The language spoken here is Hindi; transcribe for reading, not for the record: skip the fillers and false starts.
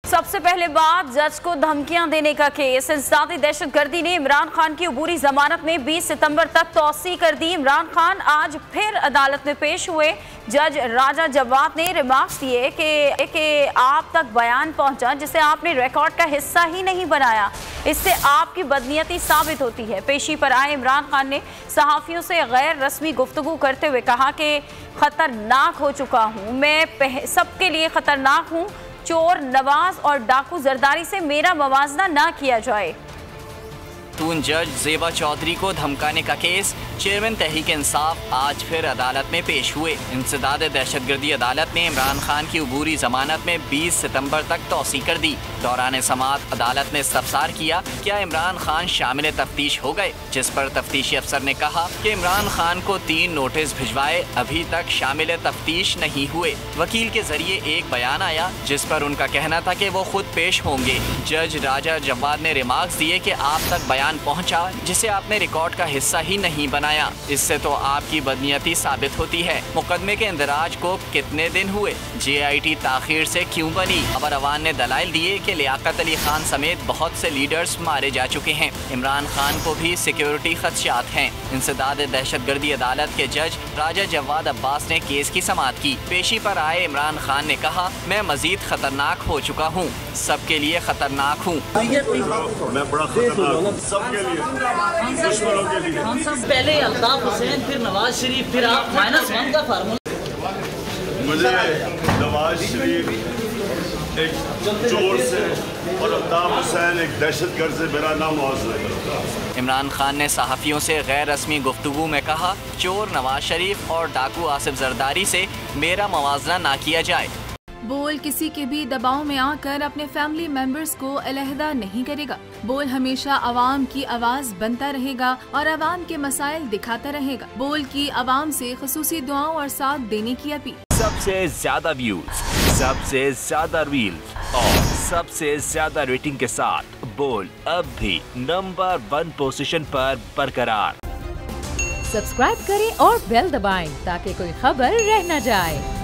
सबसे पहले बात जज को धमकियां देने का केस। इंसदादी दहशतगर्दी ने इमरान खान की अबूरी जमानत में 20 सितंबर तक तौसी कर दी। इमरान खान आज फिर अदालत में पेश हुए। जज राजा जवाद ने रिमार्क्स दिए कि आप तक बयान पहुंचा जिसे आपने रिकॉर्ड का हिस्सा ही नहीं बनाया, इससे आपकी बदनीयती साबित होती है। पेशी पर आए इमरान खान ने सहाफ़ियों से गैर रस्मी गुफ्तगू करते हुए कहा कि खतरनाक हो चुका हूँ, मैं सबके लिए खतरनाक हूँ। चोर, नवाज और डाकू जरदारी से मेरा मवाजना ना किया जाए। जज ज़ेबा चौधरी को धमकाने का केस। चेयरमैन तहरीक इंसाफ आज फिर अदालत में पेश हुए। इंसदाद दहशतगर्दी अदालत ने इमरान खान की अबूरी जमानत में 20 सितंबर तक तौसी कर दी। दौरान समाअत अदालत ने इस्तफसार किया, क्या इमरान खान शामिल तफ्तीश हो गए, जिस पर तफ्तीशी अफसर ने कहा कि इमरान खान को 3 नोटिस भिजवाए, अभी तक शामिल तफ्तीश नहीं हुए। वकील के जरिए एक बयान आया जिस पर उनका कहना था कि वो खुद पेश होंगे। जज राजा जवाद ने रिमार्क्स दिए कि आप तक बयान पहुंचा जिसे आपने रिकॉर्ड का हिस्सा ही नहीं बनाया, इससे तो आपकी बदनीयती साबित होती है। मुकदमे के इंदराज को कितने दिन हुए, JIT ताखीर से क्यों बनी। खबर अवान ने दलाइल दिए कि लियाकत अली खान समेत बहुत से लीडर्स मारे जा चुके हैं। इमरान खान को भी सिक्योरिटी खदशात हैं। इंसदाद दहशतगर्दी अदालत के जज राजा जवाद अब्बास ने केस की समाअत की। पेशी पर आए इमरान खान ने कहा, मैं मजीद खतरनाक हो चुका हूँ, सबके लिए खतरनाक हूँ। पहले अल्ताफ हुसैन, फिर नवाज शरीफ, फिर आप -1 का फार्मूला। मुझे नवाज शरीफ एक चोर से और अल्ताफ हुसैन एक दहशतगर्द से मेरा नाम मुआवजा है। इमरान खान ने सहाफ़ियों से गैर रस्मी गुफ्तगू में कहा, चोर नवाज शरीफ और डाकू आसिफ जरदारी से मेरा मवाजना ना किया जाए। बोल किसी के भी दबाव में आकर अपने फैमिली मेंबर्स को अलहदा नहीं करेगा। बोल हमेशा आवाम की आवाज बनता रहेगा और आवाम के मसाइल दिखाता रहेगा। बोल की आवाम से खुसूसी दुआओं और साथ देने की अपील। सबसे ज्यादा व्यूज, सबसे ज्यादा रील्स और सबसे ज्यादा रेटिंग के साथ बोल अब भी नंबर 1 पोजीशन पर बरकरार। सब्सक्राइब करें और बेल दबाएं ताकि कोई खबर रह न जाए।